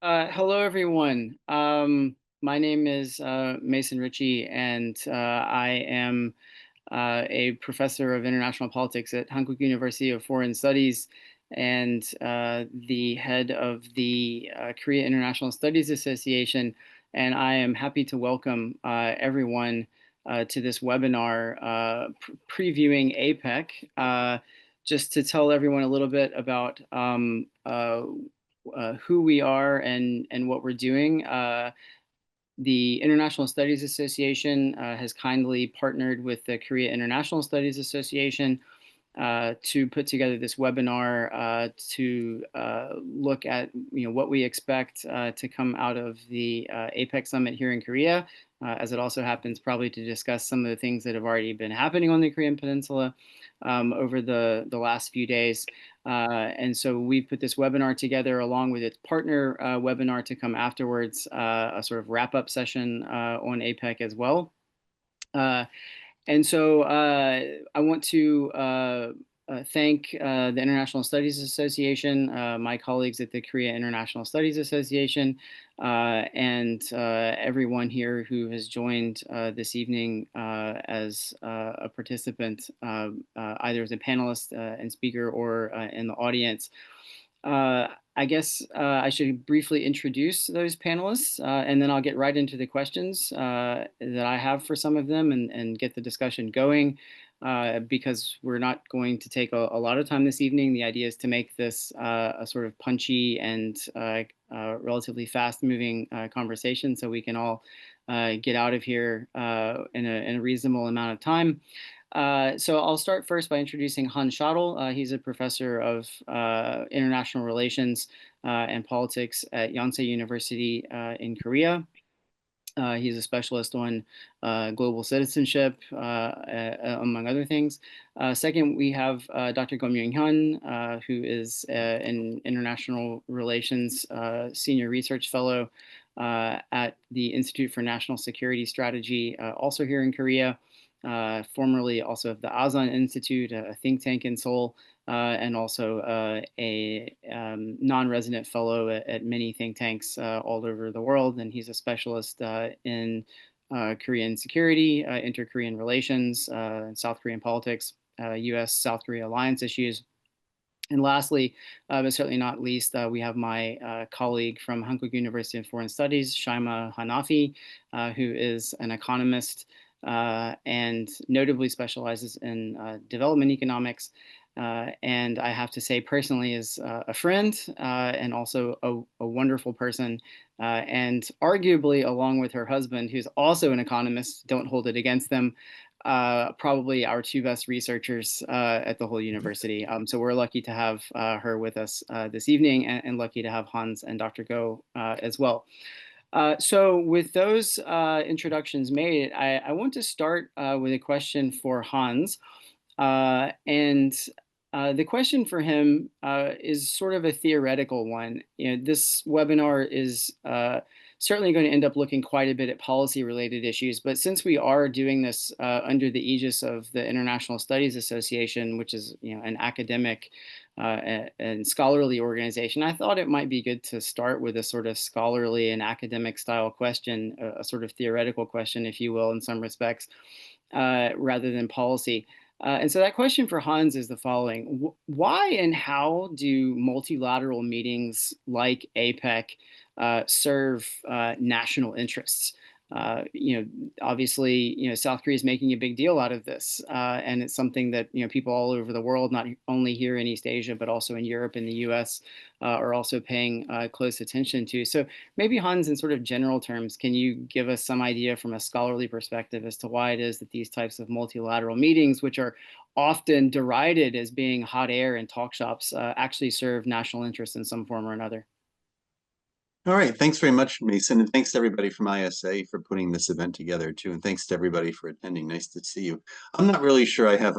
Hello, everyone. My name is Mason Richey, and I am a professor of international politics at Hankuk University of Foreign Studies and the head of the Korea International Studies Association. And I am happy to welcome everyone to this webinar previewing APEC. Just to tell everyone a little bit about who we are and what we're doing. The International Studies Association has kindly partnered with the Korea International Studies Association to put together this webinar to look at what we expect to come out of the APEC summit here in Korea, as it also happens probably to discuss some of the things that have already been happening on the Korean Peninsula over the last few days. And so we put this webinar together along with its partner webinar to come afterwards, a sort of wrap-up session on APEC as well. And so I want to thank the International Studies Association, my colleagues at the Korea International Studies Association, and everyone here who has joined this evening as a participant, either as a panelist and speaker or in the audience. I guess I should briefly introduce those panelists, and then I'll get right into the questions that I have for some of them and get the discussion going. Because we're not going to take a lot of time this evening. The idea is to make this a sort of punchy and relatively fast-moving conversation so we can all get out of here in a reasonable amount of time. So I'll start first by introducing Han Schattle. He's a professor of international relations and politics at Yonsei University in Korea. He's a specialist on global citizenship, among other things. Second, we have Dr. Myung-hyun, who is an international relations senior research fellow at the Institute for National Security Strategy, also here in Korea. Formerly also of the Azan Institute, a think tank in Seoul, and also a non-resident fellow at many think tanks all over the world. And he's a specialist in Korean security, inter-Korean relations, South Korean politics, U.S.-South Korea alliance issues. And lastly, but certainly not least, we have my colleague from Hankuk University of Foreign Studies, Shimaa Hanafy, who is an economist and notably specializes in development economics. And I have to say personally is a friend and also a wonderful person. And arguably, along with her husband, who's also an economist, don't hold it against them, probably our two best researchers at the whole university. So we're lucky to have her with us this evening and lucky to have Hans and Dr. Go as well. So with those introductions made, I want to start with a question for Hans. And the question for him is sort of a theoretical one. This webinar is certainly going to end up looking quite a bit at policy-related issues. But since we are doing this under the aegis of the International Studies Association, which is an academic and scholarly organization, I thought it might be good to start with a sort of scholarly and academic style question, a sort of theoretical question, if you will, in some respects, rather than policy. And so that question for Hans is the following. Why and how do multilateral meetings like APEC serve national interests? Obviously, South Korea is making a big deal out of this, and it's something that people all over the world, not only here in East Asia, but also in Europe and the U.S., are also paying close attention to. So maybe Hans, in sort of general terms, can you give us some idea from a scholarly perspective as to why it is that these types of multilateral meetings, which are often derided as being hot air and talk shops, actually serve national interests in some form or another? All right, thanks very much, Mason, and thanks to everybody from ISA for putting this event together too, and thanks to everybody for attending. Nice to see you. I'm not really sure I have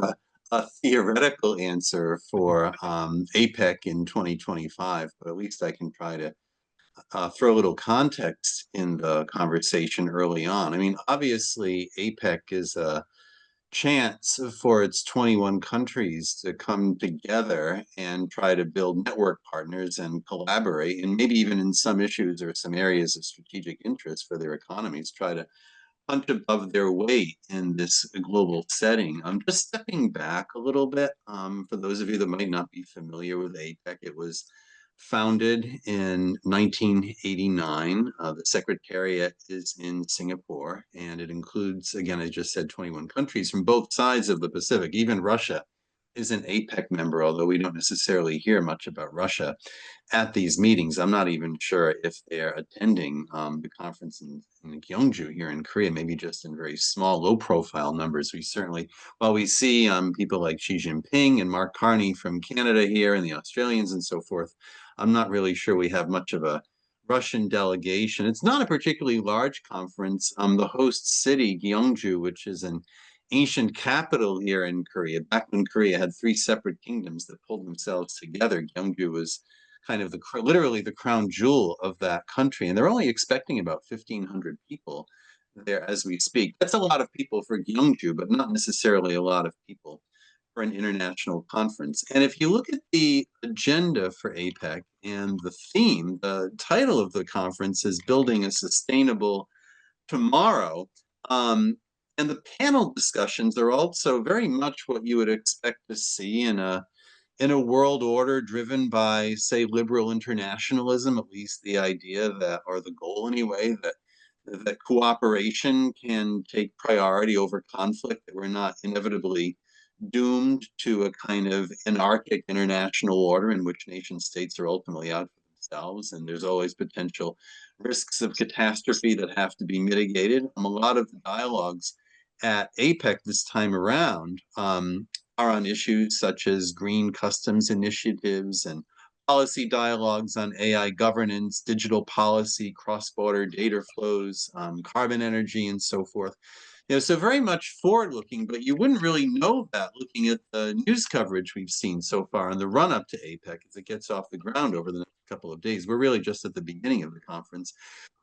a theoretical answer for APEC in 2025, but at least I can try to throw a little context in the conversation early on. I mean, obviously, APEC is a chance for its 21 countries to come together and try to build network partners and collaborate, and maybe even in some issues or some areas of strategic interest for their economies, try to punch above their weight in this global setting. I'm just stepping back a little bit. For those of you that might not be familiar with APEC, it was founded in 1989. The Secretariat is in Singapore, and it includes, again, I just said 21 countries from both sides of the Pacific. Even Russia is an APEC member, although we don't necessarily hear much about Russia at these meetings. I'm not even sure if they're attending the conference in Gyeongju here in Korea, maybe just in very small, low-profile numbers. We certainly, while we see people like Xi Jinping and Mark Carney from Canada here and the Australians and so forth, I'm not really sure we have much of a Russian delegation. It's not a particularly large conference. The host city, Gyeongju, which is an ancient capital here in Korea. Back when Korea had three separate kingdoms that pulled themselves together, Gyeongju was kind of literally the crown jewel of that country. And they're only expecting about 1,500 people there as we speak. That's a lot of people for Gyeongju, but not necessarily a lot of people for an international conference. And if you look at the agenda for APEC and the theme, the title of the conference is Building a Sustainable Tomorrow. And the panel discussions are also very much what you would expect to see in a world order driven by, say, liberal internationalism, at least the idea that, or the goal anyway, that cooperation can take priority over conflict, that we're not inevitably doomed to a kind of anarchic international order in which nation states are ultimately out for themselves, and there's always potential risks of catastrophe that have to be mitigated. A lot of the dialogues at APEC this time around are on issues such as green customs initiatives and policy dialogues on AI governance, digital policy, cross-border data flows, carbon energy, and so forth. So very much forward-looking, but you wouldn't really know that looking at the news coverage we've seen so far in the run-up to APEC as it gets off the ground over the next couple of days. We're really just at the beginning of the conference.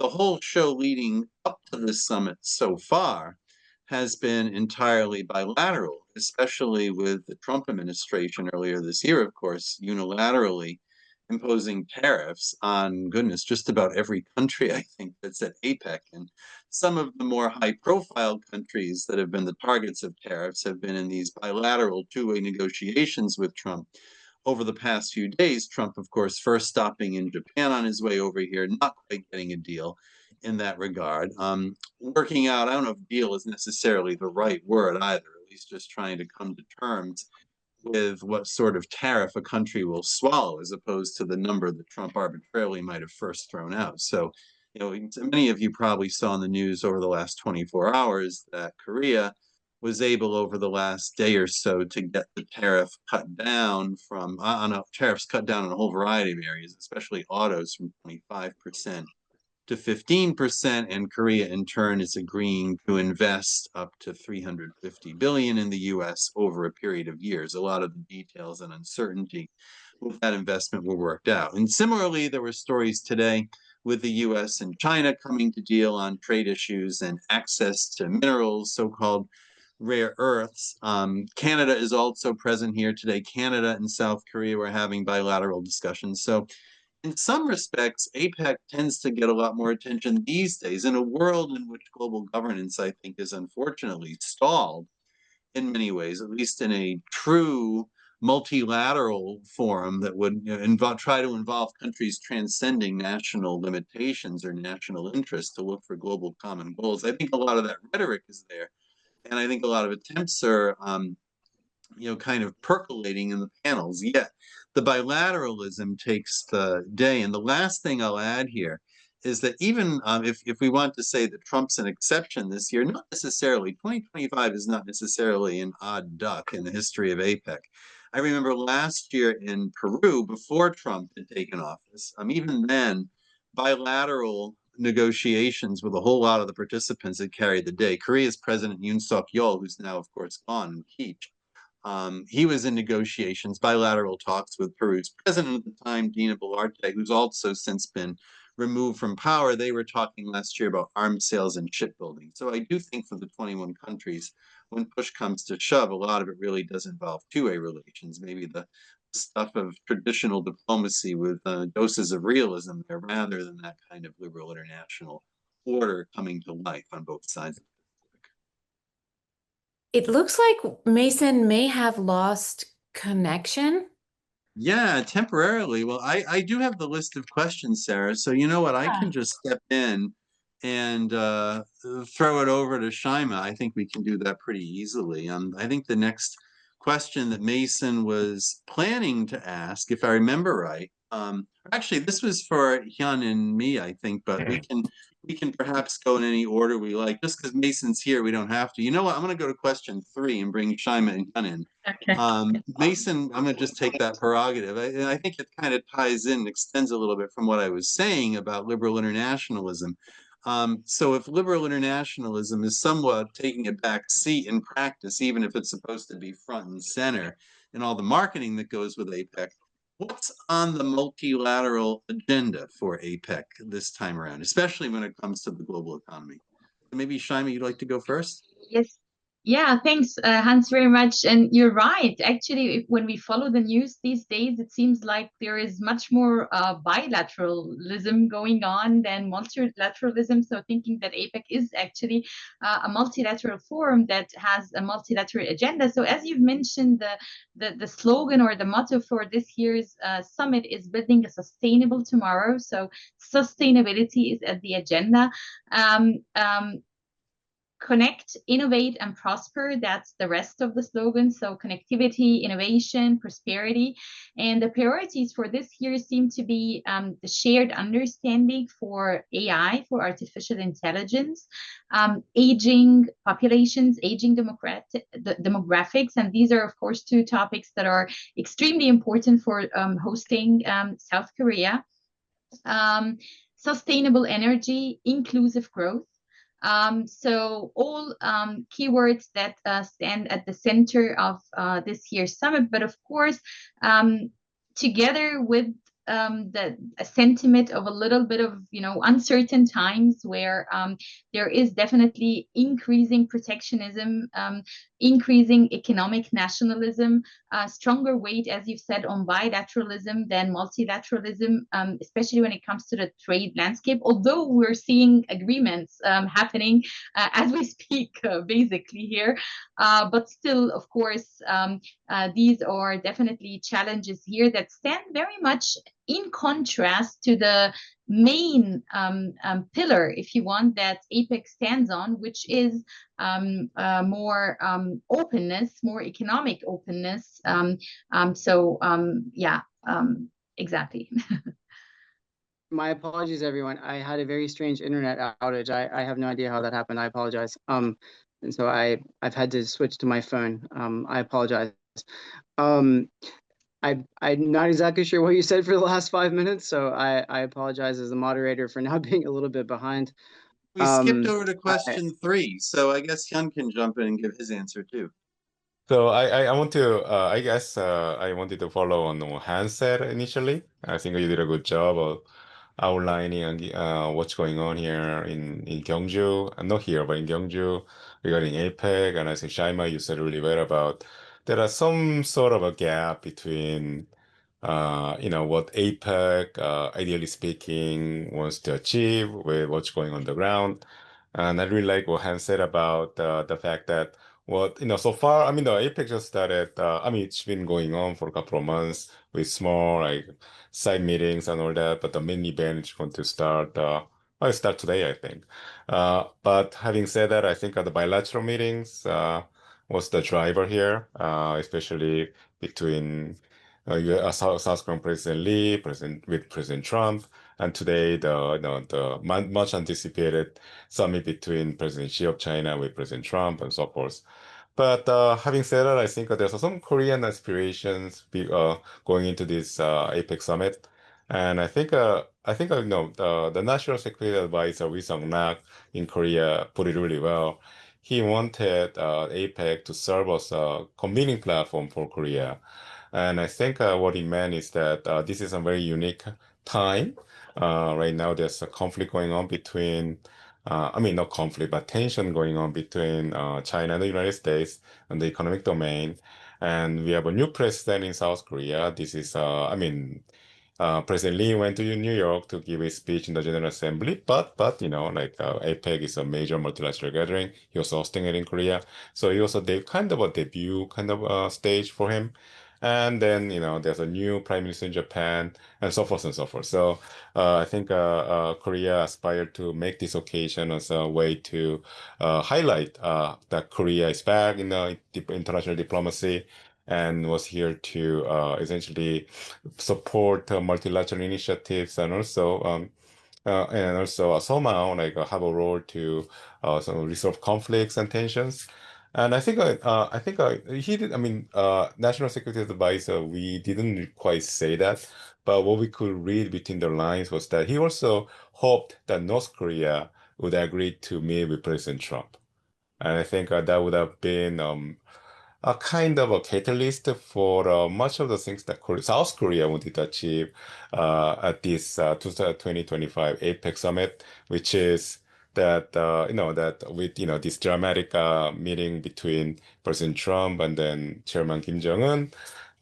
The whole show leading up to this summit so far has been entirely bilateral, especially with the Trump administration earlier this year, of course, unilaterally imposing tariffs on, goodness, just about every country, I think, that's at APEC. And some of the more high-profile countries that have been the targets of tariffs have been in these bilateral two-way negotiations with Trump over the past few days. Trump, of course, first stopping in Japan on his way over here, not quite getting a deal in that regard. Working out, I don't know if deal is necessarily the right word either, at least just trying to come to terms with what sort of tariff a country will swallow as opposed to the number that Trump arbitrarily might have first thrown out. So, many of you probably saw in the news over the last 24 hours that Korea was able over the last day or so to get the tariff cut down tariffs cut down on a whole variety of areas, especially autos, from 25% to 15%, and Korea in turn is agreeing to invest up to 350 billion in the US over a period of years. A lot of the details and uncertainty with that investment were worked out. And similarly, there were stories today with the US and China coming to deal on trade issues and access to minerals, so-called rare earths. Canada is also present here today. Canada and South Korea were having bilateral discussions. So in some respects, APEC tends to get a lot more attention these days in a world in which global governance, I think, is unfortunately stalled in many ways, at least in a true multilateral forum that would try to involve countries transcending national limitations or national interests to look for global common goals. I think a lot of that rhetoric is there. And I think a lot of attempts are kind of percolating in the panels. Yet the bilateralism takes the day. And the last thing I'll add here is that even if we want to say that Trump's an exception this year, not necessarily. 2025 is not necessarily an odd duck in the history of APEC. I remember last year in Peru, before Trump had taken office, even then, bilateral negotiations with a whole lot of the participants had carried the day. Korea's President Yoon Suk-yeol, who's now, of course, gone, he was in negotiations, bilateral talks with Peru's president at the time, Dina Boluarte, who's also since been removed from power. They were talking last year about arms sales and shipbuilding. So I do think for the 21 countries, when push comes to shove, a lot of it really does involve two-way relations, maybe the stuff of traditional diplomacy with doses of realism there rather than that kind of liberal international order coming to life on both sides of the Pacific. It looks like Mason may have lost connection. Yeah, temporarily. Well, I do have the list of questions, Sarah. So you know what? I can just step in and throw it over to Shimaa. I think we can do that pretty easily. I think the next question that Mason was planning to ask, if I remember right, actually this was for Hyun and me, I think, but we can perhaps go in any order we like. Just because Mason's here, we don't have to. You know what? I'm going to go to question 3 and bring Shimaa and Hyun in. Okay. Mason, I'm going to just take that prerogative. I think it kind of ties in, extends a little bit from what I was saying about liberal internationalism. So if liberal internationalism is somewhat taking a back seat in practice, even if it's supposed to be front and center in all the marketing that goes with APEC, what's on the multilateral agenda for APEC this time around, especially when it comes to the global economy? Maybe Shimaa, you'd like to go first? Yes. Yeah, thanks, Hans, very much. And you're right. Actually, when we follow the news these days, it seems like there is much more bilateralism going on than multilateralism. So thinking that APEC is actually a multilateral forum that has a multilateral agenda. So as you've mentioned, the slogan or the motto for this year's summit is building a sustainable tomorrow. So sustainability is at the agenda. Connect, innovate, and prosper. That's the rest of the slogan. So connectivity, innovation, prosperity. And the priorities for this year seem to be the shared understanding for AI, for artificial intelligence, aging populations, aging demographics. And these are, of course, two topics that are extremely important for hosting South Korea. Sustainable energy, inclusive growth. So all keywords that stand at the center of this year's summit, but of course, together with the a sentiment of a little bit of uncertain times where there is definitely increasing protectionism, increasing economic nationalism, stronger weight, as you've said, on bilateralism than multilateralism, especially when it comes to the trade landscape. Although we're seeing agreements happening as we speak, basically here, but still, of course, these are definitely challenges here that stand very much in contrast to the main pillar, if you want, that APEC stands on, which is more openness, more economic openness. Yeah, exactly. My apologies, everyone. I had a very strange internet outage. I have no idea how that happened. I apologize. And so I've had to switch to my phone. I apologize. I'm not exactly sure what you said for the last 5 minutes, so I apologize as the moderator for now being a little bit behind. We skipped over to question 3, so I guess Hyun can jump in and give his answer too. So I want to I guess I wanted to follow on what Hans said initially. I think you did a good job of outlining what's going on here in Gyeongju. Not here, but in Gyeongju regarding APEC. And I think Shimaa, you said really well about there are some sort of a gap between what APEC, ideally speaking, wants to achieve with what's going on the ground. And I really like what Hans said about the fact that so far, I mean, the APEC just started, I mean, it's been going on for a couple of months with small, like, side meetings and all that, but the main event is going to start, start today, I think. But having said that, I think the bilateral meetings was the driver here, especially between South Korean President Lee, with President Trump, and today the much anticipated summit between President Xi of China with President Trump and so forth. But having said that, I think there's some Korean aspirations going into this APEC summit, and the National Security Advisor Ri Sung-nak in Korea put it really well. He wanted APEC to serve as a convening platform for Korea. And I think what he meant is that this is a very unique time. Right now, there's a conflict going on between I mean, not conflict, but tension going on between China and the United States on the economic domain. And we have a new president in South Korea. This is, I mean, President Lee went to New York to give a speech in the General Assembly, but you know, like APEC is a major multilateral gathering. He was hosting it in Korea, so it was a kind of a debut kind of stage for him. And then you know, there's a new prime minister in Japan, and so forth and so forth. So I think Korea aspired to make this occasion as a way to highlight that Korea is back in the international diplomacy and was here to essentially support multilateral initiatives and also somehow like have a role to resolve conflicts and tensions. And I think he did. I mean, National Security Advisor, we didn't quite say that, but what we could read between the lines was that he also hoped that North Korea would agree to meet with President Trump. And I think that would have been a kind of a catalyst for much of the things that South Korea wanted to achieve at this 2025 APEC summit, which is that you know that with you know this dramatic meeting between President Trump and then Chairman Kim Jong-un,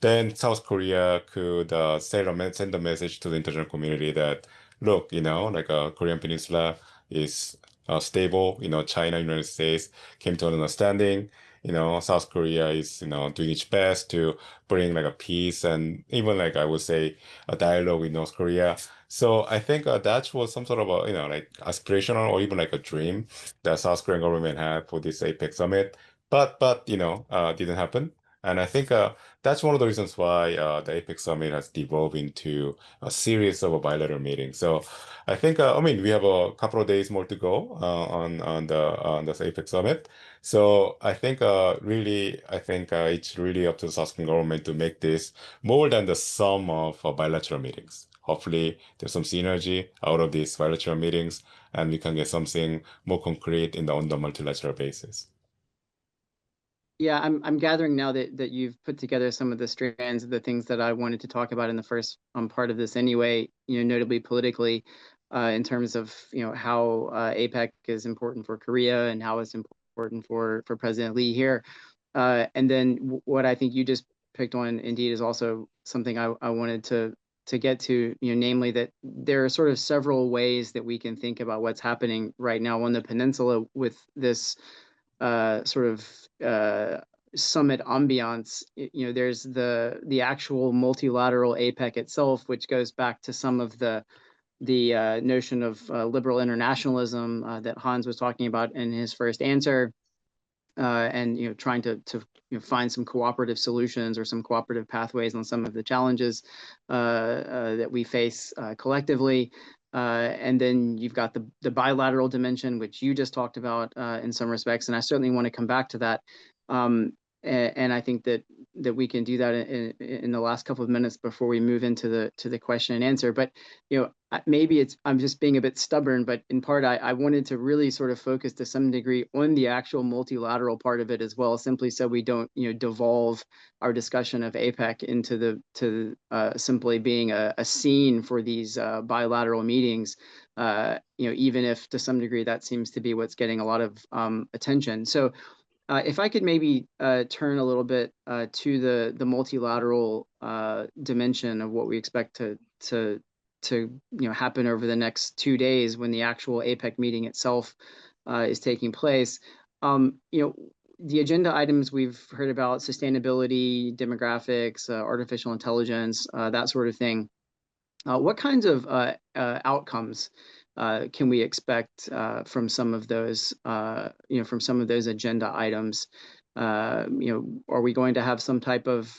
then South Korea could send a message to the international community that look, you know, like Korean Peninsula is stable. You know, China, United States came to an understanding. You know, South Korea is, you know, doing its best to bring like a peace and even like I would say a dialogue with North Korea. So I think that was some sort of a, you know, like aspirational or even like a dream that South Korean government had for this APEC summit. But you know, didn't happen. And I think that's one of the reasons why the APEC summit has devolved into a series of bilateral meetings. So I think, I mean, we have a couple of days more to go on the APEC summit. So I think I think it's really up to the South Korean government to make this more than the sum of bilateral meetings. Hopefully, there's some synergy out of these bilateral meetings, and we can get something more concrete on the multilateral basis. Yeah, I'm gathering now that you've put together some of the strands of the things that I wanted to talk about in the first part of this anyway, you know, notably politically, in terms of, you know, how APEC is important for Korea and how it's important for President Lee here. And then what I think you just picked on indeed is also something I wanted to get to, you know, namely that there are sort of several ways that we can think about what's happening right now on the peninsula with this sort of summit ambiance. You know, there's the actual multilateral APEC itself, which goes back to some of the notion of liberal internationalism that Hans was talking about in his first answer, and you know, trying to you know, find some cooperative solutions or some cooperative pathways on some of the challenges that we face collectively. And then you've got the bilateral dimension, which you just talked about in some respects, and I certainly want to come back to that. And I think that we can do that in the last couple of minutes before we move into the question and answer. But you know, maybe I'm just being a bit stubborn, but in part I wanted to really sort of focus to some degree on the actual multilateral part of it as well, simply so we don't, you know, devolve our discussion of APEC into simply being a scene for these bilateral meetings. You know, even if to some degree that seems to be what's getting a lot of attention. So if I could maybe turn a little bit to the multilateral dimension of what we expect to you know, happen over the next 2 days when the actual APEC meeting itself is taking place. You know, the agenda items we've heard about: sustainability, demographics, artificial intelligence, that sort of thing. What kinds of outcomes can we expect from some of those, you know, from some of those agenda items? You know, are we going to have some type of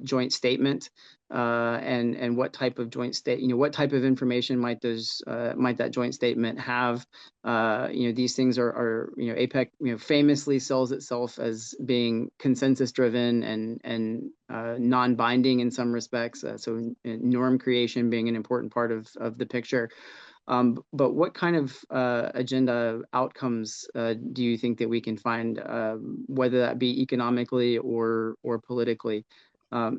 joint statement? And what type of joint state, you know, what type of information might that joint statement have? You know, these things are you know, APEC, you know, famously sells itself as being consensus driven and non-binding in some respects. So norm creation being an important part of the picture. But what kind of agenda outcomes do you think that we can find, whether that be economically or politically?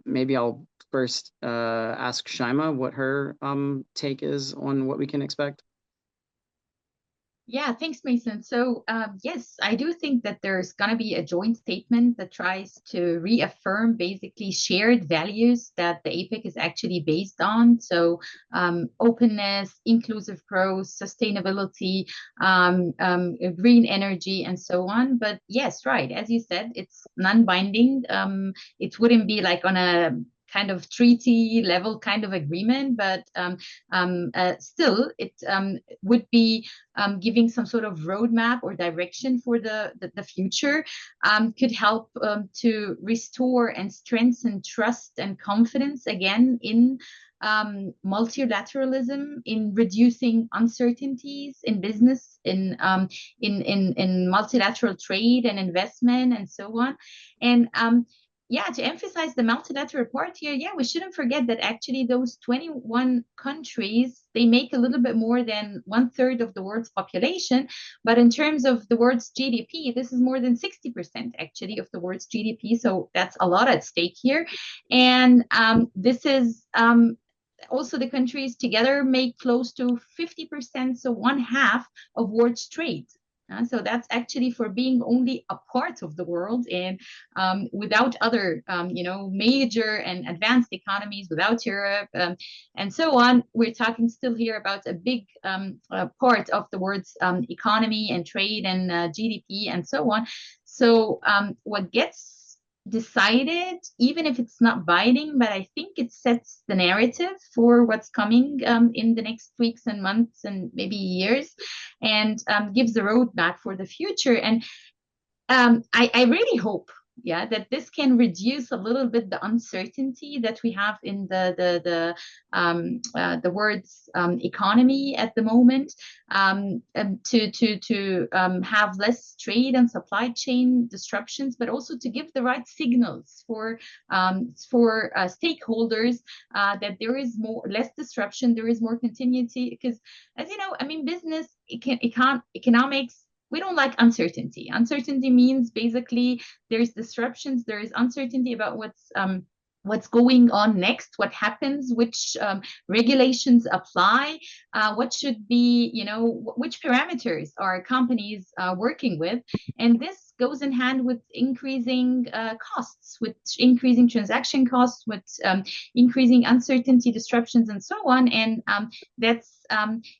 Maybe I'll first ask Shimaa what her take is on what we can expect. Yeah, thanks, Mason. So, yes, I do think that there's going to be a joint statement that tries to reaffirm basically shared values that the APEC is actually based on. So, openness, inclusive growth, sustainability, green energy, and so on. But yes, right, as you said, it's non-binding. It wouldn't be like on a kind of treaty level kind of agreement, but still, it would be giving some sort of roadmap or direction for the future, could help to restore and strengthen trust and confidence again in multilateralism, in reducing uncertainties in business, in multilateral trade and investment, and so on. And yeah, to emphasize the multilateral part here, yeah, we shouldn't forget that actually those 21 countries, they make a little bit more than 1/3 of the world's population. But in terms of the world's GDP, this is more than 60% actually of the world's GDP. So that's a lot at stake here. And this is also the countries together make close to 50%, so 1/2 of world's trade. So that's actually for being only a part of the world, and without other, major and advanced economies, without Europe, and so on. We're talking still here about a big part of the world's economy and trade and GDP and so on. So what gets decided, even if it's not binding, but I think it sets the narrative for what's coming in the next weeks and months and maybe years, and gives a roadmap for the future. And I really hope, yeah, that this can reduce a little bit the uncertainty that we have in the world's economy at the moment, to have less trade and supply chain disruptions, but also to give the right signals for stakeholders, that there is less disruption, there is more continuity. Because, as you know, I mean, business, economics, we don't like uncertainty. Uncertainty means basically there's disruptions, there is uncertainty about what's going on next, what happens, which regulations apply, what should be, which parameters are companies working with. And this goes in hand with increasing costs, with increasing transaction costs, with increasing uncertainty, disruptions, and so on. And that's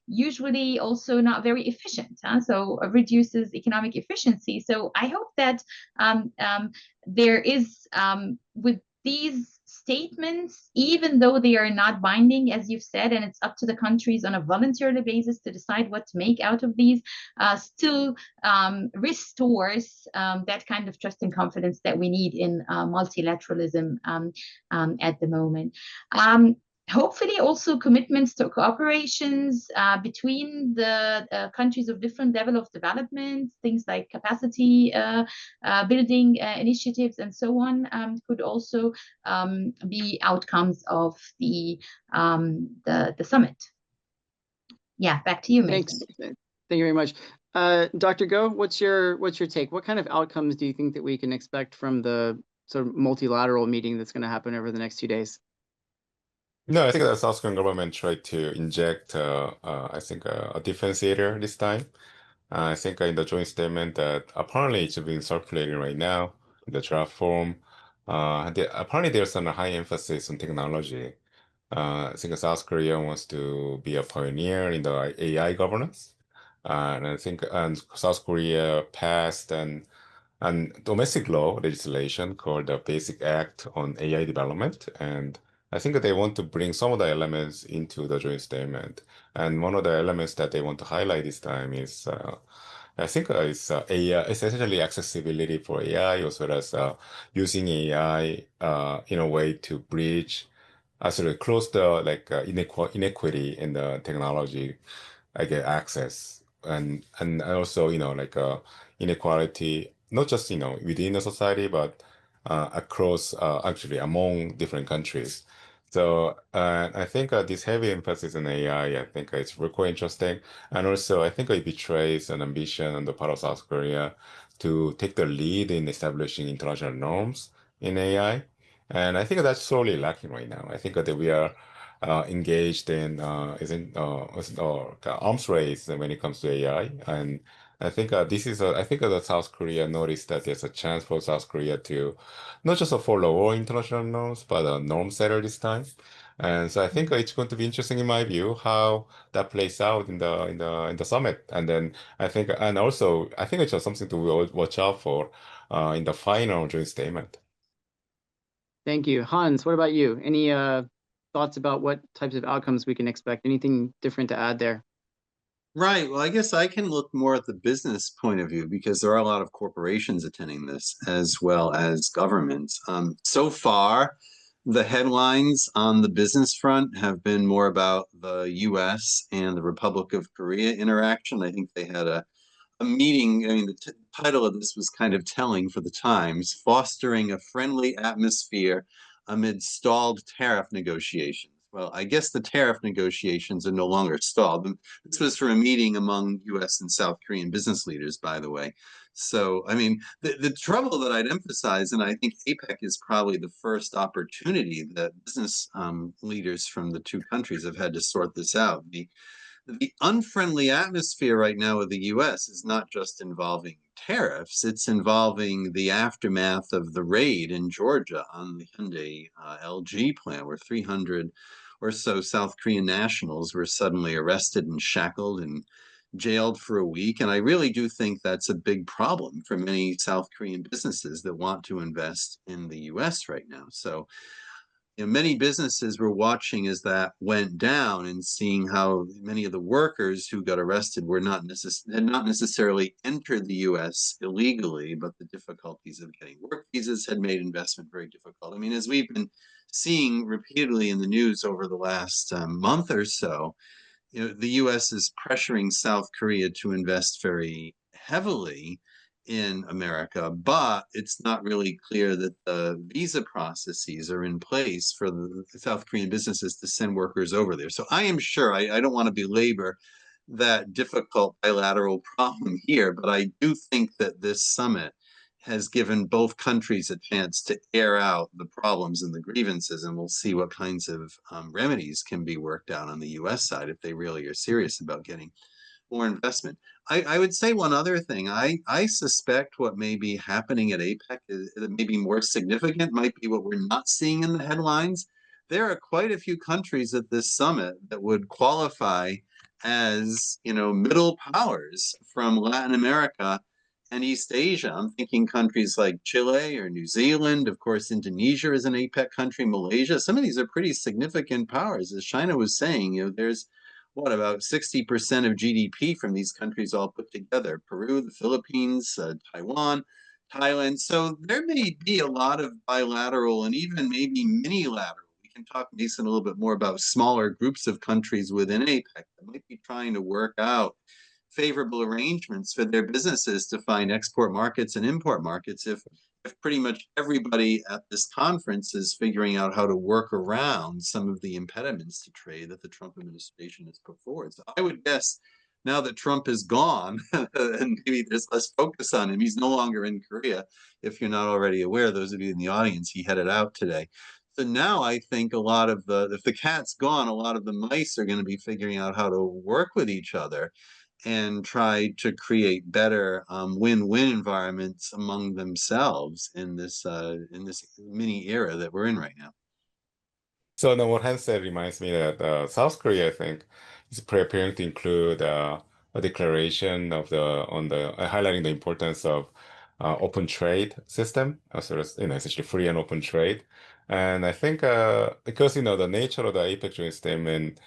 usually also not very efficient, so reduces economic efficiency. So I hope that there is, with these statements, even though they are not binding, as you've said, and it's up to the countries on a voluntary basis to decide what to make out of these, still restores that kind of trust and confidence that we need in multilateralism at the moment. Hopefully also commitments to cooperations between the countries of different level of development, things like capacity building initiatives and so on, could also be outcomes of the summit. Yeah, back to you, Mason. Thanks. Thank you very much. Dr. Go, what's your take? What kind of outcomes do you think that we can expect from the sort of multilateral meeting that's going to happen over the next 2 days? No, I think the South Korean government tried to inject, I think, a differentiator this time. I think in the joint statement that apparently it's being circulating right now in the draft form. Apparently there's a high emphasis on technology. I think South Korea wants to be a pioneer in the AI governance. And I think South Korea passed an domestic law legislation called the Basic Act on AI Development. And I think they want to bring some of the elements into the joint statement. And one of the elements that they want to highlight this time is, I think it's AI, essentially accessibility for AI, as well as using AI in a way to bridge, sort of close the inequity in the technology, access, and also inequality, not just within the society, but across actually among different countries. So I think this heavy emphasis on AI, I think it's really quite interesting. And also, I think it betrays an ambition on the part of South Korea to take the lead in establishing international norms in AI. And I think that's sorely lacking right now. I think that we are engaged in arms race when it comes to AI. And I think I think that South Korea noticed that there's a chance for South Korea to not just follow international norms, but a norm setter this time. And so I think it's going to be interesting in my view how that plays out in the summit. And then and also I think it's just something to watch out for in the final joint statement. Thank you. Hans, what about you? Any thoughts about what types of outcomes we can expect? Anything different to add there? Right. Well, I guess I can look more at the business point of view because there are a lot of corporations attending this as well as governments. So far, the headlines on the business front have been more about the US and the Republic of Korea interaction. I think they had a meeting. I mean, the title of this was kind of telling for the Times, Fostering a Friendly Atmosphere Amid Stalled Tariff Negotiations. Well, I guess the tariff negotiations are no longer stalled. This was for a meeting among US and South Korean business leaders, by the way. So, I mean, the trouble that I'd emphasize, and I think APEC is probably the first opportunity that business leaders from the two countries have had to sort this out. The unfriendly atmosphere right now with the US is not just involving tariffs, it's involving the aftermath of the raid in Georgia on the Hyundai LG plant, where 300 or so South Korean nationals were suddenly arrested and shackled and jailed for a week. And I really do think that's a big problem for many South Korean businesses that want to invest in the US right now. So many businesses were watching as that went down and seeing how many of the workers who got arrested were had not necessarily entered the U.S. illegally, but the difficulties of getting work visas had made investment very difficult. I mean, as we've been seeing repeatedly in the news over the last month or so, the U.S. is pressuring South Korea to invest very heavily in America, but it's not really clear that the visa processes are in place for the South Korean businesses to send workers over there. So I am sure, I don't want to belabor that difficult bilateral problem here, but I do think that this summit has given both countries a chance to air out the problems and the grievances, and we'll see what kinds of remedies can be worked out on the US side if they really are serious about getting more investment. I would say one other thing. I suspect what may be happening at APEC is that maybe more significant might be what we're not seeing in the headlines. There are quite a few countries at this summit that would qualify as, middle powers from Latin America and East Asia. I'm thinking countries like Chile or New Zealand. Of course, Indonesia is an APEC country, Malaysia. Some of these are pretty significant powers. As China was saying, there's about 60% of GDP from these countries all put together. Peru, the Philippines, Taiwan, Thailand. So there may be a lot of bilateral and even maybe mini-lateral. We can talk, Mason, a little bit more about smaller groups of countries within APEC that might be trying to work out favorable arrangements for their businesses to find export markets and import markets if pretty much everybody at this conference is figuring out how to work around some of the impediments to trade that the Trump administration has put forward. So I would guess now that Trump is gone and maybe there's less focus on him, he's no longer in Korea. If you're not already aware, those of you in the audience, he headed out today. So now I think if the cat's gone, a lot of the mice are going to be figuring out how to work with each other and try to create better win-win environments among themselves in this mini era that we're in right now. So now what Hans said reminds me that South Korea, I think, is preparing to include a declaration of highlighting the importance of open trade system, sort of, essentially free and open trade. And I think because the nature of the APEC joint statement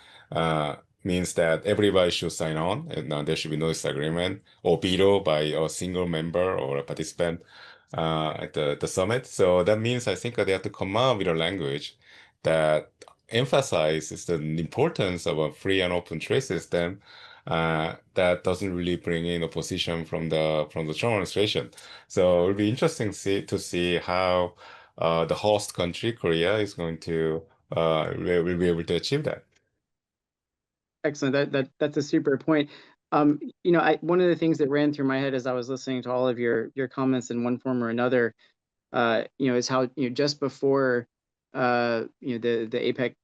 means that everybody should sign on, and there should be no disagreement or veto by a single member or a participant at the summit. So that means I think they have to come up with a language that emphasizes the importance of a free and open trade system that doesn't really bring in opposition from the Trump administration. So it'll be interesting to see how the host country, Korea, is going to will be able to achieve that. Excellent. That's a super point. One of the things that ran through my head as I was listening to all of your comments in one form or another, is how just before the APEC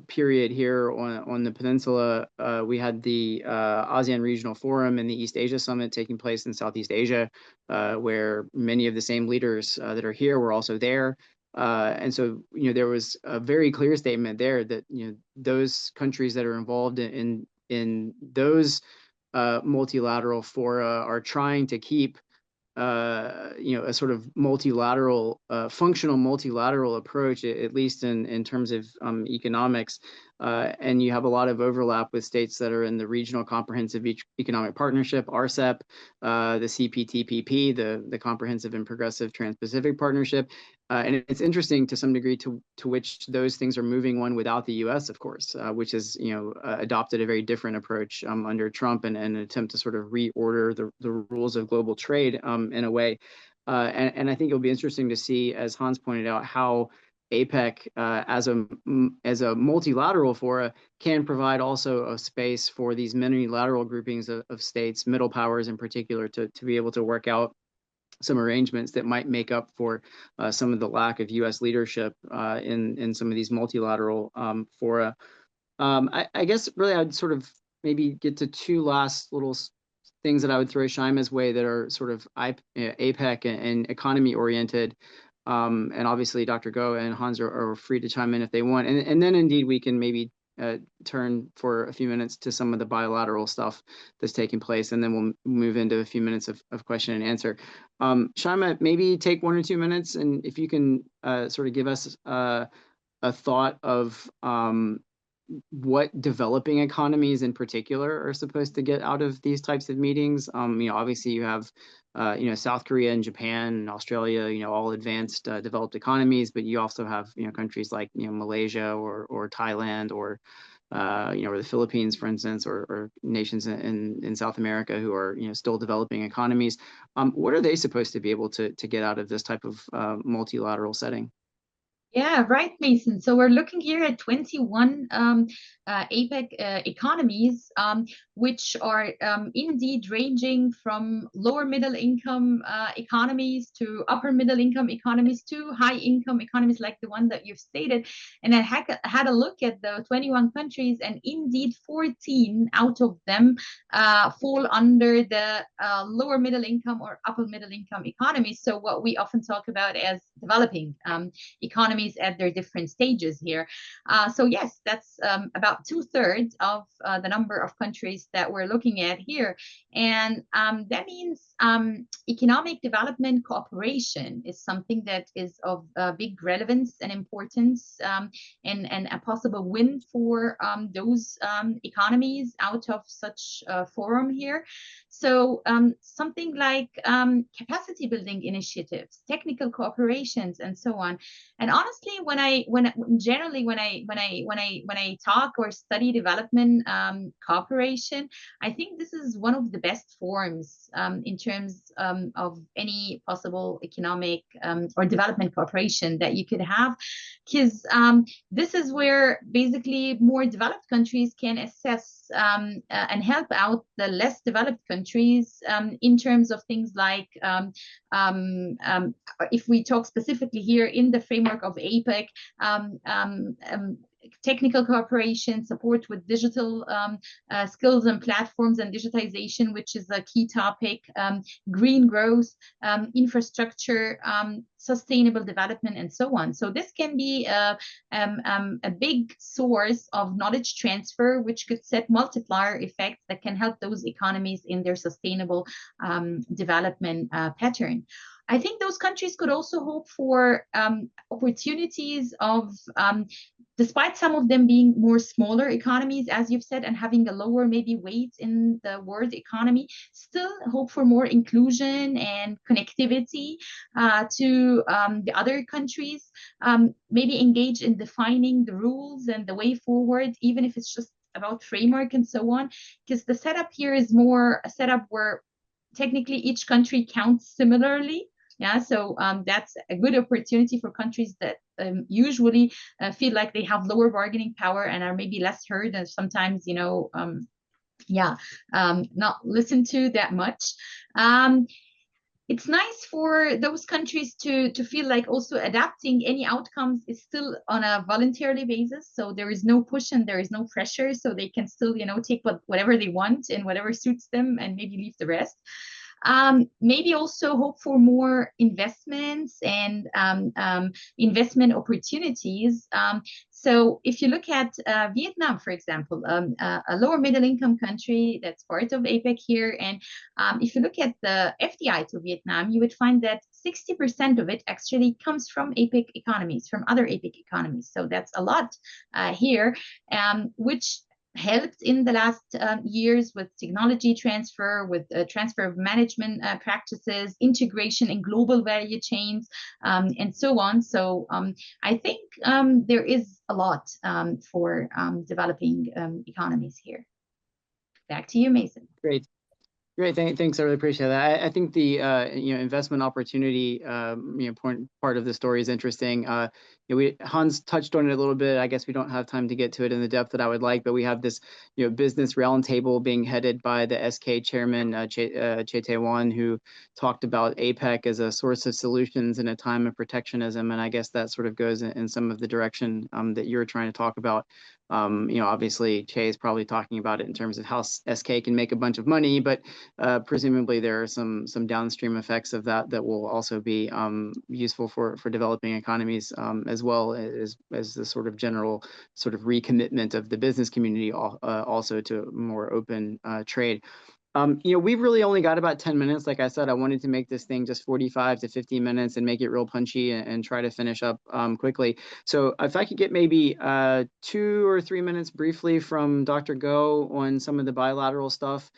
period here on the peninsula, we had the ASEAN Regional Forum and the East Asia Summit taking place in Southeast Asia, where many of the same leaders that are here were also there. And so, there was a very clear statement there that, those countries that are involved in those multilateral fora are trying to keep a sort of multilateral, functional multilateral approach, at least in terms of economics. And you have a lot of overlap with states that are in the Regional Comprehensive Economic Partnership, RCEP, the CPTPP, the Comprehensive and Progressive Trans-Pacific Partnership. And it's interesting to some degree to which those things are moving, one without the U.S., of course, which has adopted a very different approach under Trump and an attempt to sort of reorder the rules of global trade in a way. And I think it'll be interesting to see, as Hans pointed out, how APEC as a multilateral fora can provide also a space for these many-lateral groupings of states, middle powers in particular, to be able to work out some arrangements that might make up for some of the lack of U.S. leadership in some of these multilateral fora. I guess really I'd sort of maybe get to two last little things that I would throw Shima's way that are sort of APEC and economy oriented. And obviously Dr. Go and Hans are free to chime in if they want. And then indeed we can maybe turn for a few minutes to some of the bilateral stuff that's taking place, and then we'll move into a few minutes of question and answer. Shima, maybe take 1 or 2 minutes, and if you can sort of give us a thought of what developing economies in particular are supposed to get out of these types of meetings. Obviously you have South Korea and Japan and Australia, all advanced developed economies, but you also have countries like Malaysia or Thailand or the Philippines, for instance, or nations in South America who are still developing economies. What are they supposed to be able to get out of this type of multilateral setting? Yeah, right, Mason. So we're looking here at 21 APEC economies, which are indeed ranging from lower middle income economies to upper middle income economies to high income economies like the one that you've stated. And I had a look at the 21 countries, and indeed 14 out of them fall under the lower middle income or upper middle income economies. So what we often talk about as developing economies at their different stages here. So yes, that's about 2/3 of the number of countries that we're looking at here. And that means economic development cooperation is something that is of big relevance and importance, and a possible win for those economies out of such a forum here. So something like capacity building initiatives, technical cooperations, and so on. And honestly, when I talk or study development cooperation, I think this is one of the best forms in terms of any possible economic or development cooperation that you could have, because this is where basically more developed countries can assess and help out the less developed countries in terms of things like, if we talk specifically here in the framework of APEC, technical cooperation, support with digital skills and platforms and digitization, which is a key topic, green growth, infrastructure, sustainable development, and so on. So this can be a big source of knowledge transfer, which could set multiplier effects that can help those economies in their sustainable development pattern. I think those countries could also hope for opportunities of, despite some of them being more smaller economies, as you've said, and having a lower maybe weight in the world economy, still hope for more inclusion and connectivity to the other countries, maybe engage in defining the rules and the way forward, even if it's just about framework and so on, because the setup here is more a setup where technically each country counts similarly. Yeah, so that's a good opportunity for countries that usually feel like they have lower bargaining power and are maybe less heard and sometimes, not listened to that much. it's nice for those countries to feel like also adapting any outcomes is still on a voluntarily basis. So there is no push and there is no pressure. So they can still, take whatever they want and whatever suits them and maybe leave the rest. Maybe also hope for more investments and investment opportunities. So if you look at Vietnam, for example, a lower middle income country that's part of APEC here, and if you look at the FDI to Vietnam, you would find that 60% of it actually comes from APEC economies, from other APEC economies. So that's a lot here, which helped in the last years with technology transfer, with transfer of management practices, integration in global value chains, and so on. So I think there is a lot for developing economies here. Back to you, Mason. Great. Great, thanks. I really appreciate that. I think the investment opportunity part of the story is interesting. Hans touched on it a little bit. I guess we don't have time to get to it in the depth that I would like, but we have this business roundtable being headed by the SK chairman Chae Tae-won, who talked about APEC as a source of solutions in a time of protectionism, and I guess that sort of goes in some of the direction that you're trying to talk about. Obviously Chae is probably talking about it in terms of how SK can make a bunch of money, but presumably there are some downstream effects of that will also be useful for developing economies, as well as the sort of general sort of recommitment of the business community also to more open trade. We've really only got about 10 minutes. Like I said, I wanted to make this thing just 45 to 50 minutes and make it real punchy and try to finish up quickly. So if I could get maybe 2 or 3 minutes briefly from Dr. Go on some of the bilateral stuff.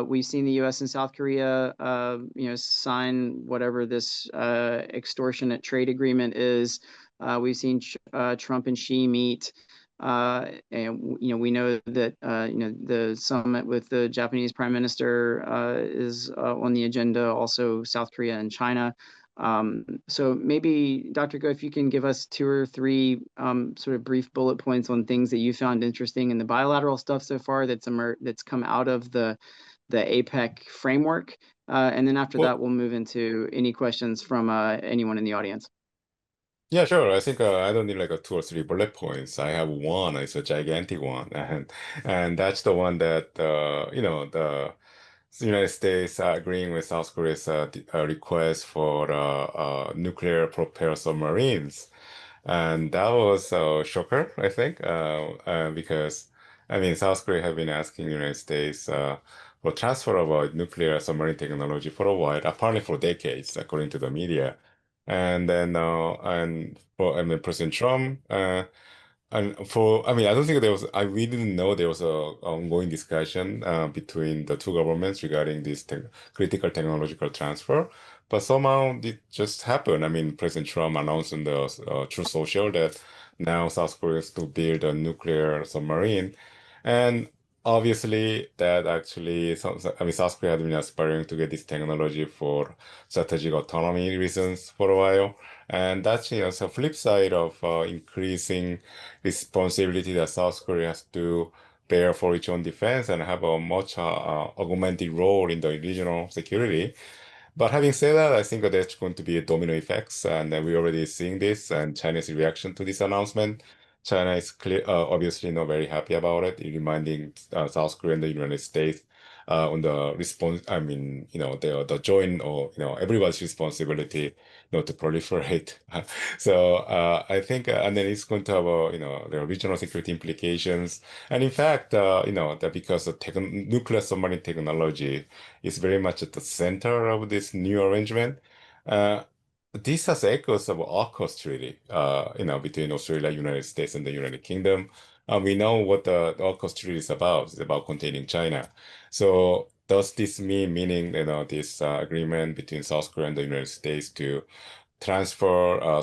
We've seen the U.S. and South Korea, sign whatever this extortionate trade agreement is. We've seen Trump and Xi meet. And we know that the summit with the Japanese Prime Minister is on the agenda, also South Korea and China. So maybe Dr. Go, if you can give us 2 or 3 sort of brief bullet points on things that you found interesting in the bilateral stuff so far that's come out of the APEC framework, and then after that we'll move into any questions from anyone in the audience. Yeah, sure. I think I don't need like a 2 or 3 bullet points. I have one. It's a gigantic one, and that's the one that the United States agreeing with South Korea's request for nuclear propelled submarines, and that was a shocker, I think, because I mean South Korea have been asking United States for transfer of nuclear submarine technology for a while, apparently for decades, according to the media. And then, President Trump, I mean, I don't think we didn't know there was a ongoing discussion between the two governments regarding this critical technological transfer. But somehow it just happened. I mean, President Trump announced on the Truth Social that now South Korea is to build a nuclear submarine. And obviously, that actually, South Korea had been aspiring to get this technology for strategic autonomy reasons for a while. And that's, it's a flip side of increasing responsibility that South Korea has to bear for its own defense and have a much augmented role in the regional security. But having said that, I think that's going to be a domino effects, and we're already seeing this and China's reaction to this announcement. China is obviously not very happy about it, reminding South Korea and the United States on the response. I mean, the joint or everybody's responsibility not to proliferate. So I think, and then it's going to have the regional security implications. And in fact, that because the nuclear submarine technology is very much at the center of this new arrangement. This has echoes of AUKUS treaty, between Australia, United States, and the United Kingdom. We know what the AUKUS treaty is about. It's about containing China. So does this meaning, this agreement between South Korea and the United States to transfer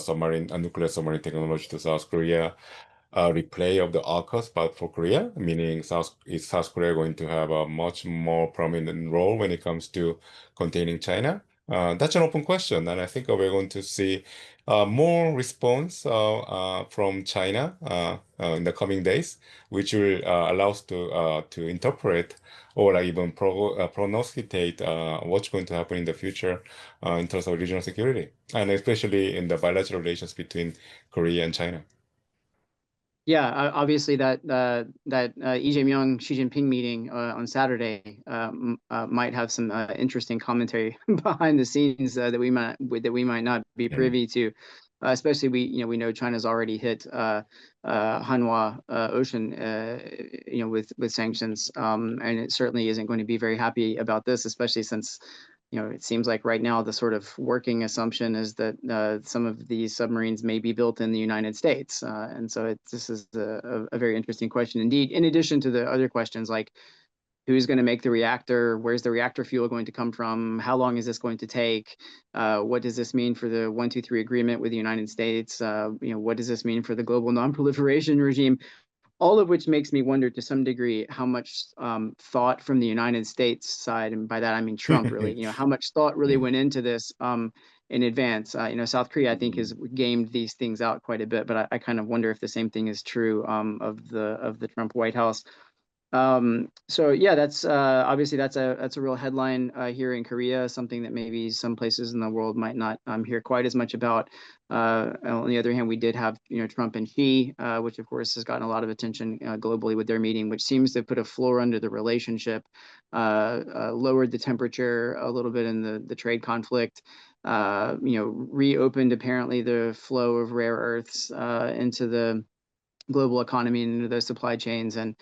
nuclear submarine technology to South Korea, replay of the AUKUS, but for Korea, meaning is South Korea going to have a much more prominent role when it comes to containing China? That's an open question, and I think we're going to see more response from China in the coming days, which will allow us to interpret or like even prognosticate what's going to happen in the future in terms of regional security, and especially in the bilateral relations between Korea and China. Yeah, obviously that Lee Jae-myung Xi Jinping meeting on Saturday might have some interesting commentary behind the scenes that we might not be privy to. Especially we know China's already hit Hanwha Ocean with sanctions, and it certainly isn't going to be very happy about this, especially since it seems like right now the sort of working assumption is that some of these submarines may be built in the United States. And so this is a very interesting question indeed, in addition to the other questions like who's going to make the reactor, where's the reactor fuel going to come from, how long is this going to take, what does this mean for the 123 agreement with the United States, what does this mean for the global non-proliferation regime? All of which makes me wonder to some degree how much thought from the United States side, and by that I mean Trump, really, how much thought really went into this in advance. South Korea, I think, has gamed these things out quite a bit, but I kind of wonder if the same thing is true of the Trump White House. So yeah, that's obviously that's a real headline here in Korea, something that maybe some places in the world might not hear quite as much about. On the other hand, we did have Trump and Xi, which of course has gotten a lot of attention globally with their meeting, which seems to put a floor under the relationship, lowered the temperature a little bit in the trade conflict, reopened apparently the flow of rare earths into the global economy and into those supply chains, and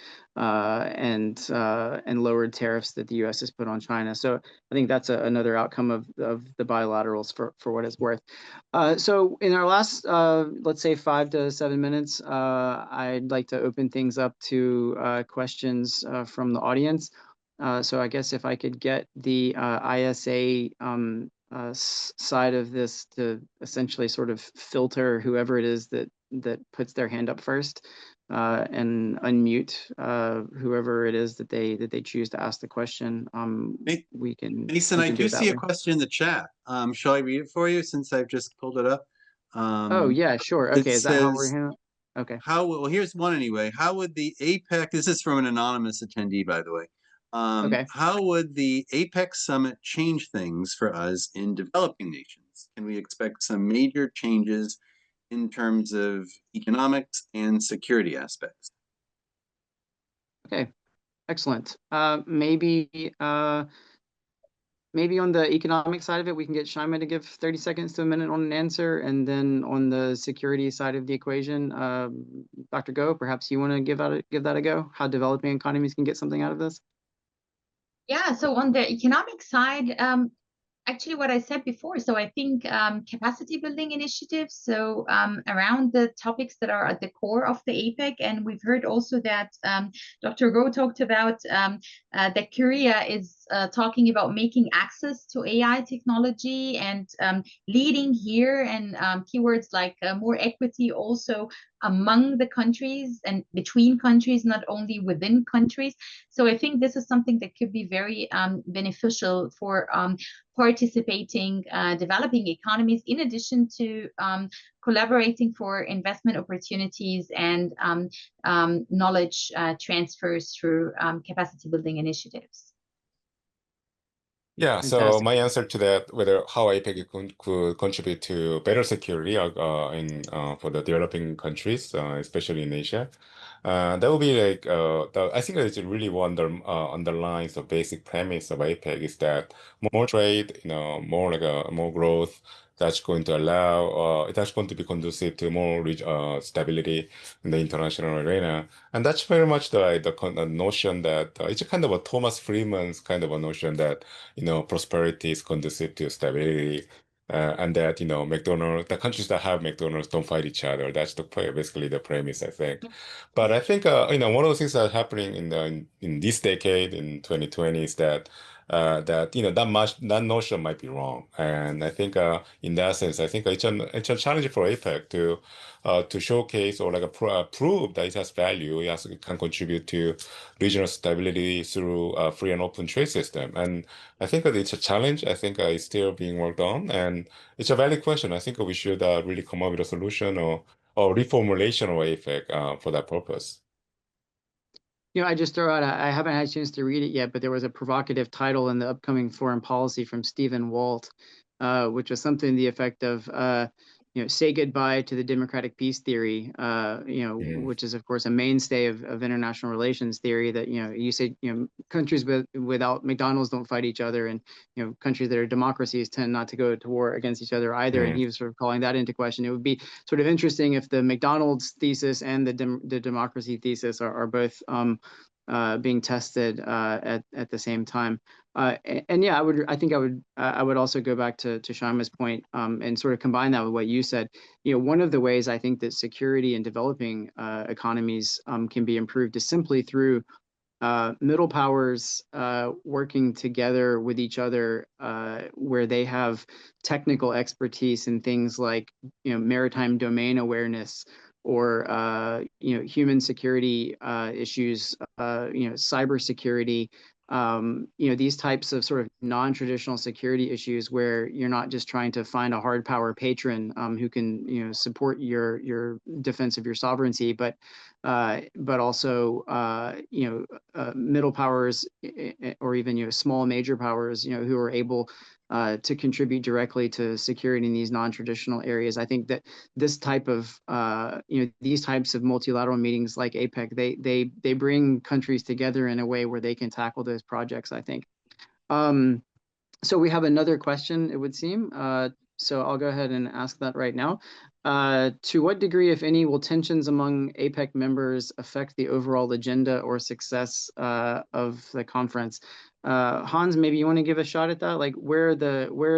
lowered tariffs that the U.S. has put on China. So I think that's another outcome of the bilaterals for what it's worth. So in our last, let's say 5 to 7 minutes, I'd like to open things up to questions from the audience. So I guess if I could get the ISA side of this to essentially sort of filter whoever it is that puts their hand up first, and unmute whoever it is that they choose to ask the question. We can. Mason, I do see a question in the chat. Shall I read it for you since I've just pulled it up? Oh yeah, sure. Okay, is that how we're handling? Okay. Well, here's one anyway. How would the APEC? This is from an anonymous attendee, by the way. Okay. How would the APEC summit change things for us in developing nations? Can we expect some major changes in terms of economics and security aspects? Okay, excellent. Maybe on the economic side of it, we can get Shimaa to give 30 seconds to a minute on an answer, and then on the security side of the equation, Dr. Go, perhaps you want to give that a go? How developing economies can get something out of this? Yeah, so on the economic side, actually what I said before, so I think capacity building initiatives, so around the topics that are at the core of the APEC, and we've heard also that Dr. Go talked about that Korea is talking about making access to AI technology and leading here, and keywords like more equity also among the countries and between countries, not only within countries. So I think this is something that could be very beneficial for participating developing economies, in addition to collaborating for investment opportunities and knowledge transfers through capacity building initiatives. Yeah, so my answer to that, how APEC could contribute to better security for the developing countries, especially in Asia, that would be like I think it's really underlines the basic premise of APEC is that more trade, more more growth. That's going to that's going to be conducive to more stability in the international arena. And that's very much the notion that it's a kind of a Thomas Friedman's kind of a notion that, prosperity is conducive to stability. And that, the countries that have McDonald's don't fight each other. That's basically the premise, I think. But I think, one of the things that are happening in this decade, in 2020, is that that that notion might be wrong. And I think in that sense, I think it's a challenge for APEC to showcase or like prove that it has value. It can contribute to regional stability through a free and open trade system. And I think that it's a challenge. I think it's still being worked on, and it's a valid question. I think we should really come up with a solution or reformulation of APEC for that purpose. I just throw out, I haven't had a chance to read it yet, but there was a provocative title in the upcoming foreign policy from Stephen Walt, which was something to the effect of, say goodbye to the democratic peace theory, which is, of course, a mainstay of international relations theory that, you say, countries without McDonald's don't fight each other, and, countries that are democracies tend not to go to war against each other either. And he was sort of calling that into question. It would be sort of interesting if the McDonald's thesis and the democracy thesis are both being tested at the same time. And yeah, I would also go back to Shima's point and sort of combine that with what you said. One of the ways I think that security in developing economies can be improved is simply through middle powers working together with each other, where they have technical expertise in things like maritime domain awareness, or human security issues, cybersecurity, these types of sort of non-traditional security issues where you're not just trying to find a hard power patron who can support your defense of your sovereignty, but also middle powers, or even small major powers who are able to contribute directly to security in these non-traditional areas. I think that this type of these types of multilateral meetings like APEC, they bring countries together in a way where they can tackle those projects, I think. So we have another question, it would seem. So I'll go ahead and ask that right now. To what degree, if any, will tensions among APEC members affect the overall agenda or success of the conference? Hans, maybe you want to give a shot at that? Like, where are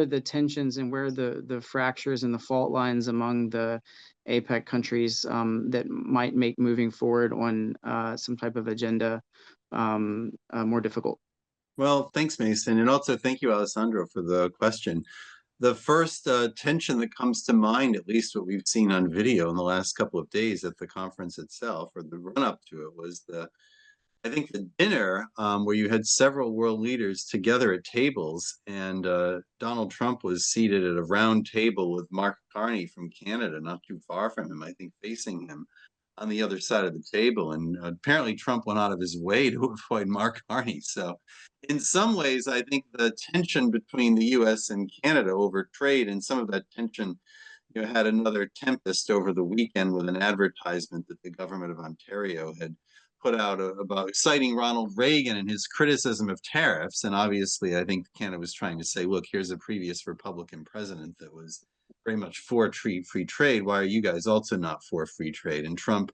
the tensions and where are the fractures and the fault lines among the APEC countries that might make moving forward on some type of agenda more difficult? Well, thanks, Mason. And also thank you, Alessandro, for the question. The first tension that comes to mind, at least what we've seen on video in the last couple of days at the conference itself, or the run-up to it, was I think the dinner where you had several world leaders together at tables, and Donald Trump was seated at a round table with Mark Carney from Canada, not too far from him, I think, facing him on the other side of the table. And apparently Trump went out of his way to avoid Mark Carney. So in some ways, I think the tension between the US and Canada over trade, and some of that tension had another tempest over the weekend with an advertisement that the government of Ontario had put out about citing Ronald Reagan and his criticism of tariffs. And obviously, I think Canada was trying to say, look, here's a previous Republican president that was very much for free trade. Why are you guys also not for free trade? And Trump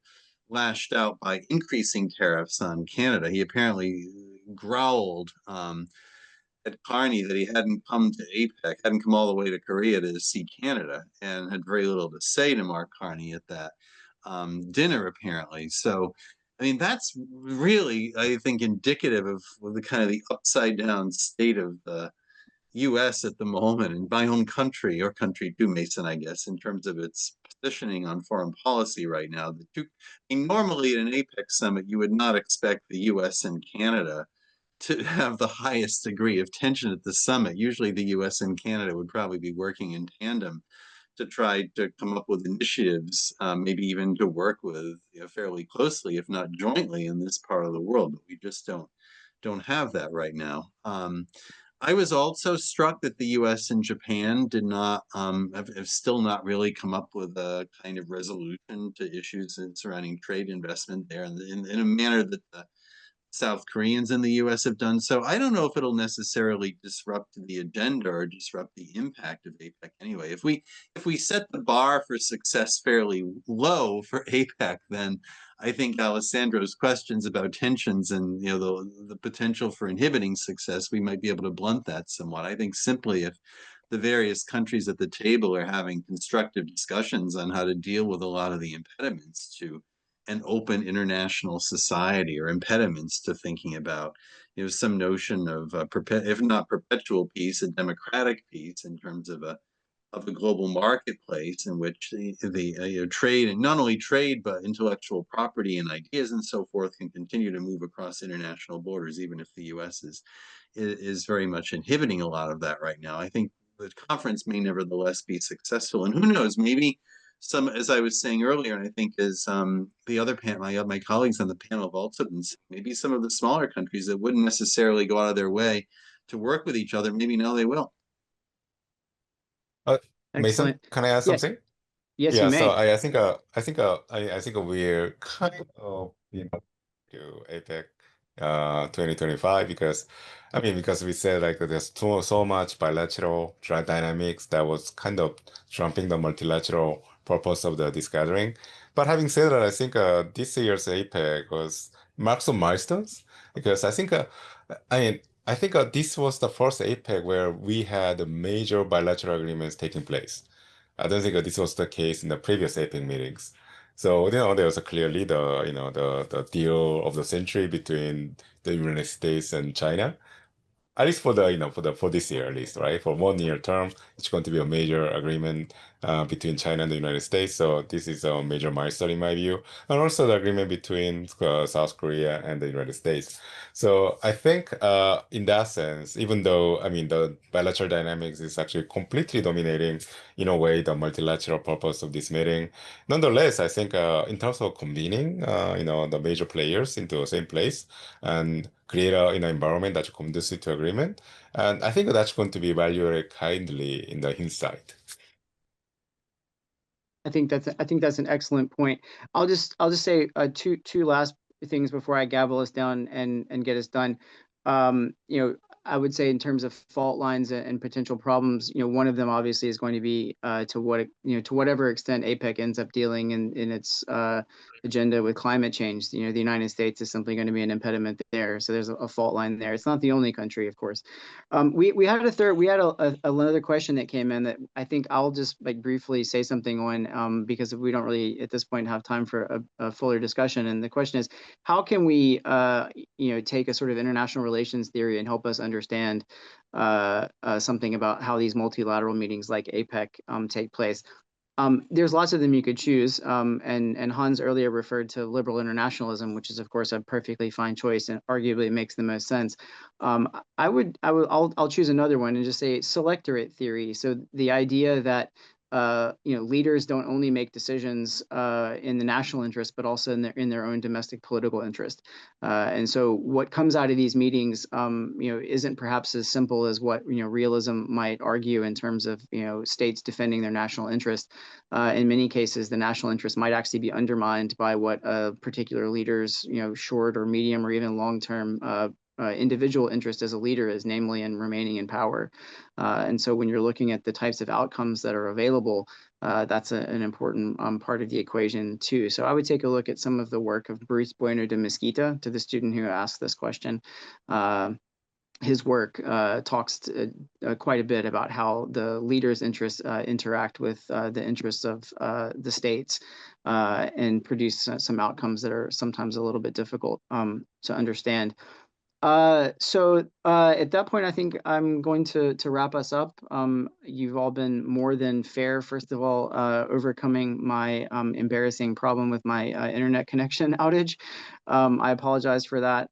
lashed out by increasing tariffs on Canada. He apparently growled at Carney that he hadn't come to APEC, hadn't come all the way to Korea to see Canada, and had very little to say to Mark Carney at that dinner, apparently. So, I mean, that's really, I think, indicative of the kind of the upside down state of the US at the moment, and my own country, or country too, Mason, I guess, in terms of its positioning on foreign policy right now. Normally at an APEC summit, you would not expect the US and Canada to have the highest degree of tension at the summit. Usually the US and Canada would probably be working in tandem to try to come up with initiatives, maybe even to work with fairly closely, if not jointly, in this part of the world. But we just don't have that right now. I was also struck that the US and Japan did not have still not really come up with a kind of resolution to issues surrounding trade investment there in a manner that the South Koreans in the US have done. So I don't know if it'll necessarily disrupt the agenda or disrupt the impact of APEC anyway. If we set the bar for success fairly low for APEC, then I think Alessandro's questions about tensions and the potential for inhibiting success, we might be able to blunt that somewhat. I think simply if the various countries at the table are having constructive discussions on how to deal with a lot of the impediments to an open international society or impediments to thinking about, some notion of, if not perpetual peace, a democratic peace in terms of a global marketplace in which the trade, and not only trade, but intellectual property and ideas and so forth can continue to move across international borders, even if the U.S. is very much inhibiting a lot of that right now. I think the conference may nevertheless be successful, and who knows, maybe some, as I was saying earlier, and I think as the other my colleagues on the panel have also been saying, maybe some of the smaller countries that wouldn't necessarily go out of their way to work with each other, maybe now they will. Mason, Excellent. can I add Yes, something? yes, you Yeah, so may. I think we're kind of, to APEC 2025 because because we said like there's so much bilateral dynamics that was kind of trumping the multilateral purpose of this gathering. But having said that, I think this year's APEC marked some milestones because I think this was the first APEC where we had major bilateral agreements taking place. I don't think this was the case in the previous APEC meetings. So, there was a clearly the deal of the century between the United States and China. At least for for this year, at least, right? For 1 year term, it's going to be a major agreement between China and the United States. So this is a major milestone in my view, and also the agreement between South Korea and the United States. So I think in that sense, even though the bilateral dynamics is actually completely dominating in a way the multilateral purpose of this meeting, nonetheless, I think in terms of convening the major players into the same place and create an environment that's conducive to agreement. And I think that's going to be evaluated kindly in the hindsight. I think that's an excellent point. I'll just say two last things before I gavel us down and get us done. I would say in terms of fault lines and potential problems, one of them obviously is going to be to whatever extent APEC ends up dealing in its agenda with climate change. The United States is simply going to be an impediment there. So there's a fault line there. It's not the only country, of course. We had another question that came in that I think I'll just briefly say something on because we don't really at this point have time for a fuller discussion. And the question is, how can we take a sort of international relations theory and help us understand something about how these multilateral meetings like APEC take place? There's lots of them you could choose, and Hans earlier referred to liberal internationalism, which is of course a perfectly fine choice and arguably makes the most sense. I'll choose another one and just say selectorate theory. So the idea that leaders don't only make decisions in the national interest, but also in their own domestic political interest. And so what comes out of these meetings, isn't perhaps as simple as what realism might argue in terms of states defending their national interest. In many cases, the national interest might actually be undermined by what a particular leader's short or medium or even long-term individual interest as a leader is, namely in remaining in power. And so when you're looking at the types of outcomes that are available, that's an important part of the equation too. So I would take a look at some of the work of Bruce Bueno de Mesquita, to the student who asked this question. His work talks quite a bit about how the leaders' interests interact with the interests of the states and produce some outcomes that are sometimes a little bit difficult to understand. So at that point, I think I'm going to wrap us up. You've all been more than fair, first of all, overcoming my embarrassing problem with my internet connection outage. I apologize for that.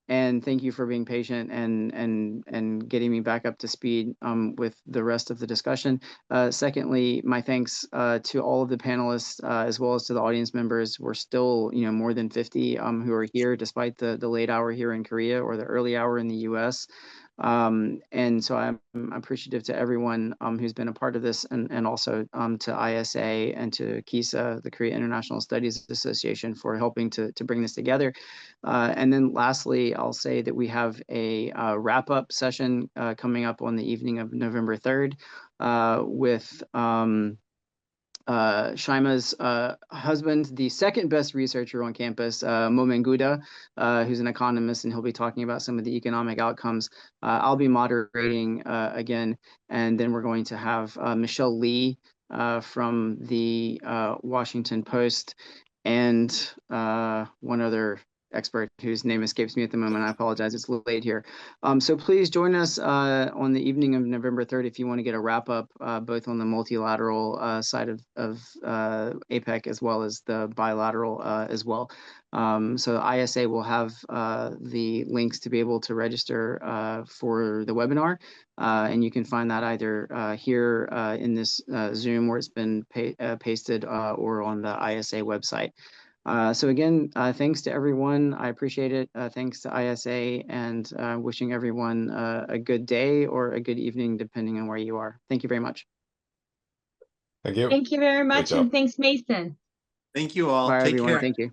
And thank you for being patient and getting me back up to speed with the rest of the discussion. Secondly, my thanks to all of the panelists as well as to the audience members. We're still more than 50 who are here despite the late hour here in Korea or the early hour in the US. And so I'm appreciative to everyone who's been a part of this, and also to ISA and to KISA, the Korea International Studies Association, for helping to bring this together. And then lastly, I'll say that we have a wrap-up session coming up on the evening of November 3rd with Shimaa's husband, the second best researcher on campus, Momenguda, who's an economist, and he'll be talking about some of the economic outcomes. I'll be moderating again, and then we're going to have Michelle Lee from the Washington Post, and one other expert whose name escapes me at the moment. I apologize, it's late here. So please join us on the evening of November 3rd if you want to get a wrap up both on the multilateral side of APEC as well as the bilateral as well. So ISA will have the links to be able to register for the webinar, and you can find that either here in this Zoom where it's been pasted or on the ISA website. So again, thanks to everyone. I appreciate it. Thanks to ISA, and wishing everyone a good day or a good evening, depending on where you are. Thank you very much. Thank you. Thank you very much, job. and thanks, Mason. Thank you all. Bye, Take everyone. care. Thank you.